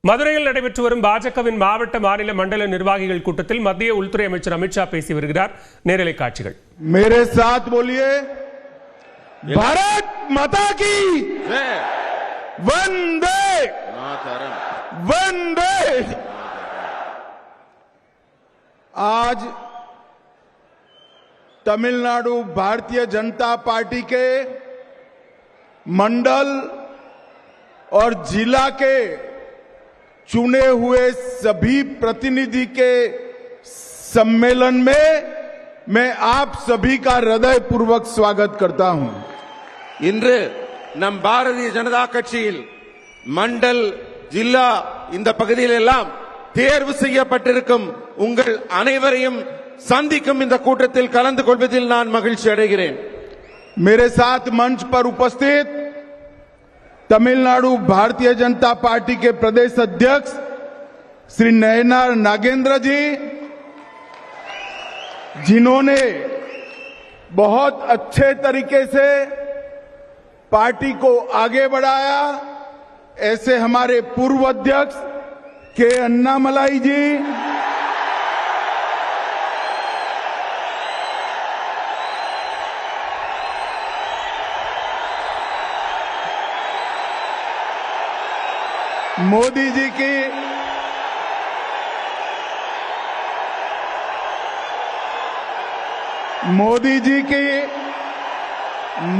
மதுரையில் நடைபெற்று வரும் பாஜகவின் மாவட்ட மாநில மண்டல நிர்வாகிகள் கூட்டத்தில் மத்திய உள்துறை அமைச்சர் அமித்ஷா பேசி வருகிறார். நேரலை காட்சிகள். मेरे साथ बोलिए, भारत माता की वंदे वंदे। आज तमिलनाडु भारतीय जनता पार्टी के मंडल और जिला के चुने हुए सभी प्रतिनिधि के सम्मेलन में मैं आप सभी का हृदयपूर्वक स्वागत करता हूं. இன்று நம் பாரதிய ஜனதா கட்சியில் மண்டல் ஜில்லா இந்த பகுதியில் எல்லாம் தேர்வு செய்யப்பட்டிருக்கும் உங்கள் அனைவரையும் சந்திக்கும் இந்த கூட்டத்தில் கலந்து கொள்வதில் நான் மகிழ்ச்சி அடைகிறேன். मेरे साथ मंच पर उपस्थित तमिलनाडु भारतीय जनता पार्टी के प्रदेश अध्यक्ष श्री नयनार नागेंद्र जी, जिन्होंने बहुत अच्छे तरीके से पार्टी को आगे बढ़ाया, ऐसे हमारे पूर्व अध्यक्ष के अन्नामलाई जी, मोदी जी की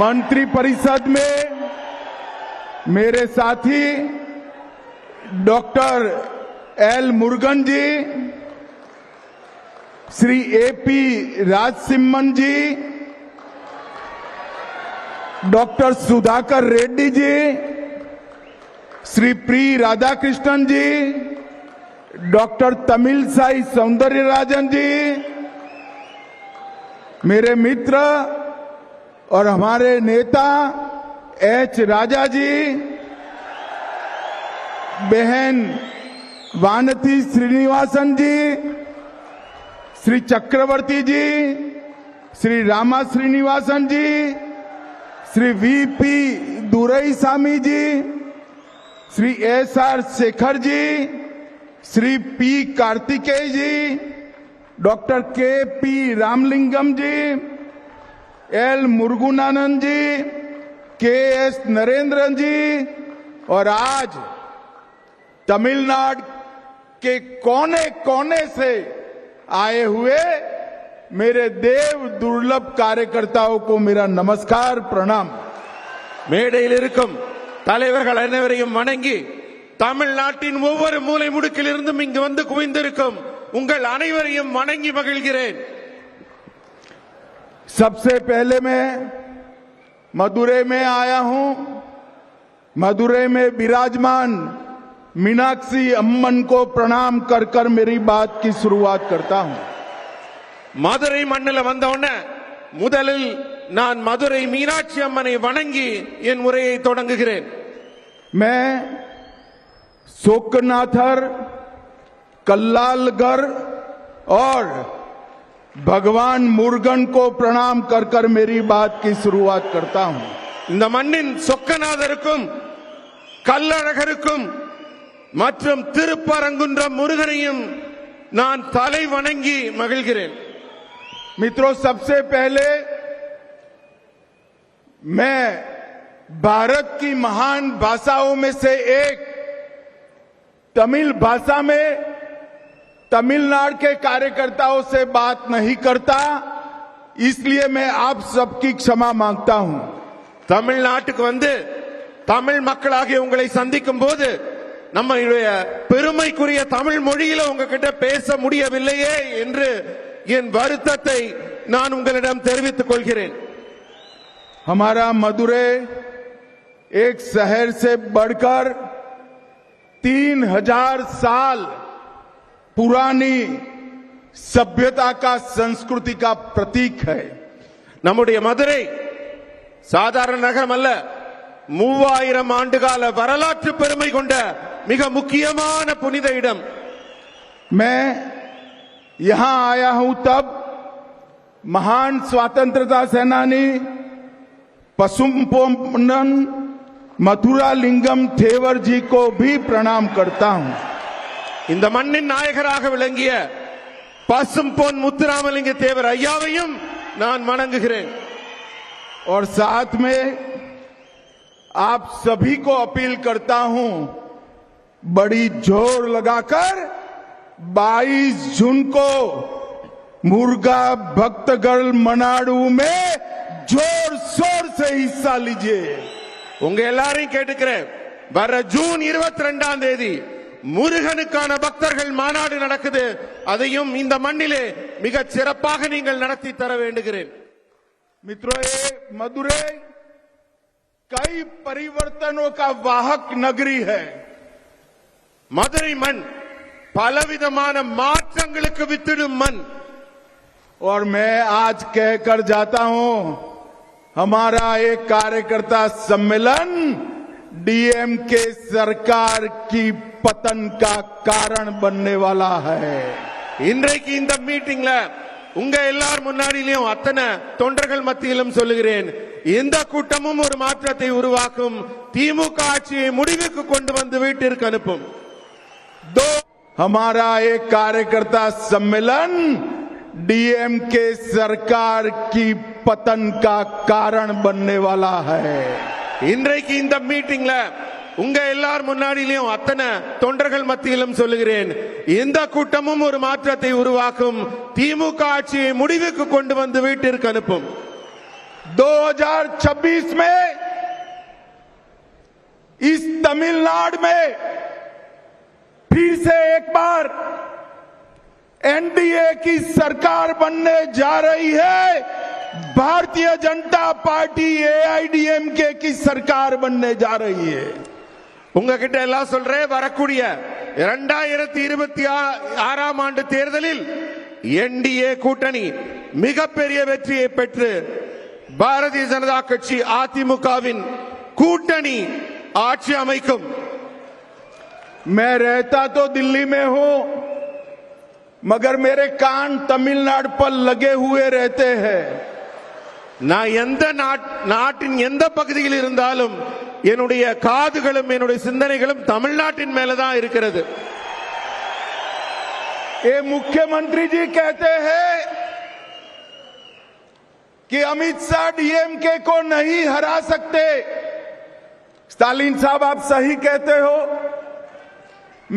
मंत्री परिषद में मेरे साथी डॉक्टर एल मुरुगन जी, श्री एपी राजसिम्मन जी, डॉक्टर सुधाकर रेड्डी जी, श्री प्री राधाकृष्णन जी, डॉक्टर तमिलसाई सौंदर्यराजन जी, मेरे मित्र और हमारे नेता एच राजा जी, बहन वानती श्रीनिवासन जी, श्री चक्रवर्ती जी, श्री रामा श्रीनिवासन जी, श्री वीपी दुरईसामी जी, श्री एसआर शेखर जी, श्री पी कार्तिकेय जी, डॉक्टर के पी रामलिंगम जी, एल मुरुगनानंद जी, के एस नरेंद्रन जी, और आज तमिलनाडु के कोने कोने से आए हुए मेरे देव दुर्लभ कार्यकर्ताओं को मेरा नमस्कार प्रणाम. மேடையில் இருக்கும் தலைவர்கள் அனைவரையும் வணங்கி தமிழ்நாட்டின் ஒவ்வொரு மூலை முடுக்கில் இருந்தும் இங்கு வந்து குவிந்திருக்கும் உங்கள் அனைவரையும் வணங்கி மகிழ்கிறேன். सबसे पहले मैं मदुरै में आया हूं. मदुरै में विराजमान मीनाक्षी अम्मन को प्रणाम कर कर मेरी बात की शुरुआत करता हूं. மதுரை மண்ணில் வந்தவுடனே முதலில் நான் மதுரை மீனாட்சி அம்மனை வணங்கி என் உரையை தொடங்குகிறேன். मैं शोकनाथर, कल्लालगढ़ और भगवान मुरुगन को प्रणाम कर कर मेरी बात की शुरुआत करता हूं. இந்த மண்ணின் சொக்கநாதருக்கும் கல்லழகருக்கும் மற்றும் திருப்பரங்குன்றம் முருகனையும் நான் தலை வணங்கி மகிழ்கிறேன். मित्रों, सबसे पहले मैं भारत की महान भाषाओं में से एक तमिल भाषा में तमिलनाडु के कार्यकर्ताओं से बात नहीं करता, इसलिए मैं आप सबकी क्षमा मांगता हूं. தமிழ்நாட்டுக்கு வந்து தமிழ் மக்களாகிய உங்களை சந்திக்கும் போது நம்முடைய பெருமைக்குரிய தமிழ் மொழியில உங்ககிட்ட பேச முடியவில்லையே என்று என் வருத்தத்தை நான் உங்களிடம் தெரிவித்துக் கொள்கிறேன். हमारा मदुरै एक शहर से बढ़कर 3000 साल पुरानी सभ्यता का, संस्कृति का प्रतीक है. நம்முடைய மதுரை சாதாரண நகரம் அல்ல, 3000 ஆண்டுகால வரலாற்று பெருமை கொண்ட மிக முக்கியமான புனித இடம். मैं यहां आया हूं तब महान स्वतंत्रता सेनानी पशुपमनन मथुरा लिंगम थेवर जी को भी प्रणाम करता हूं। இந்த மண்ணின் நாயகராக விளங்கிய பசும் பொன் முத்துராமலிங்க தேவர் ஐயாவையும் நான் வணங்குகிறேன்। और साथ में आप सभी को अपील करता हूं, बड़ी जोर लगाकर 22 जून को मुर्गा भक्तगढ़ मनाडू में जोर शोर से हिस्सा लीजिए। உங்க எல்லாரையும் கேட்டுக்கிறேன், வர ஜூன் 22ஆம் தேதி முருகனுக்கான பக்தர்கள் மாநாடு நடக்குது, அதையும் இந்த மண்ணிலே மிக சிறப்பாக நீங்கள் நடத்தி தர வேண்டுகிறேன்। मित्रों, मदुरै कई परिवर्तनों का वाहक नगरी है। மதுரை மண் பலவிதமான மாற்றங்களுக்கு வித்திடும் மண்। और मैं आज कहकर जाता हूं, हमारा एक कार्यकर्ता सम्मेलन डीएमके सरकार की पतन का कारण बनने वाला है। இன்றைக்கு இந்த மீட்டிங்ல உங்க எல்லார் முன்னாடியிலும் அத்தனை தொண்டர்கள் மத்தியிலும் சொல்லுகிறேன், இந்த கூட்டமும் ஒரு மாற்றத்தை உருவாக்கும், திமுக ஆட்சியை முடிவுக்கு கொண்டு வந்து வீட்டிற்கு அனுப்பும்। हमारा एक कार्यकर्ता सम्मेलन डीएमके सरकार की पतन का कारण बनने वाला है। இன்றைக்கு இந்த மீட்டிங்ல உங்க எல்லார் முன்னாடியிலும் அத்தனை தொண்டர்கள் மத்தியிலும் சொல்லுகிறேன், இந்த கூட்டமும் ஒரு மாற்றத்தை உருவாக்கும், திமுக ஆட்சியை முடிவுக்கு கொண்டு வந்து வீட்டிற்கு அனுப்பும்। 2026 में इस तमिलनाडु में फिर से एक बार एनडीए की सरकार बनने जा रही है। भारतीय जनता पार्टी एआईडीएमके की सरकार बनने जा रही है। உங்ககிட்ட எல்லாம் சொல்றேன், வரக்கூடிய 2026ஆம் ஆண்டு தேர்தலில் என்டிஏ கூட்டணி மிகப்பெரிய வெற்றியை பெற்று பாரதிய ஜனதா கட்சி அதிமுகவின் கூட்டணி ஆட்சி அமைக்கும்। मैं रहता तो दिल्ली में हूं, मगर मेरे कान तमिलनाडु पर लगे हुए रहते हैं। நான் எந்த நாட்டின் எந்த பகுதியில் இருந்தாலும் என்னுடைய காதுகளும் என்னுடைய சிந்தனைகளும் தமிழ்நாட்டின் மேலதான் இருக்கிறது। ये मुख्यमंत्री जी कहते हैं कि अमित शाह डीएमके को नहीं हरा सकते। स्टालिन साहब, आप सही कहते हो,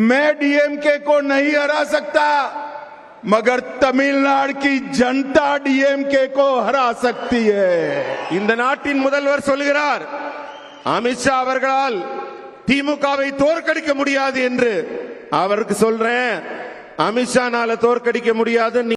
मैं डीएमके को नहीं हरा सकता, मगर तमिलनाडु की जनता डीएमके को हरा सकती है। இந்த நாட்டின் முதல்வர் சொல்கிறார், அமித்ஷா அவர்களால் திமுகவை தோற்கடிக்க முடியாது என்று। அவருக்கு சொல்றேன், அமித்ஷானால தோற்கடிக்க முடியாது।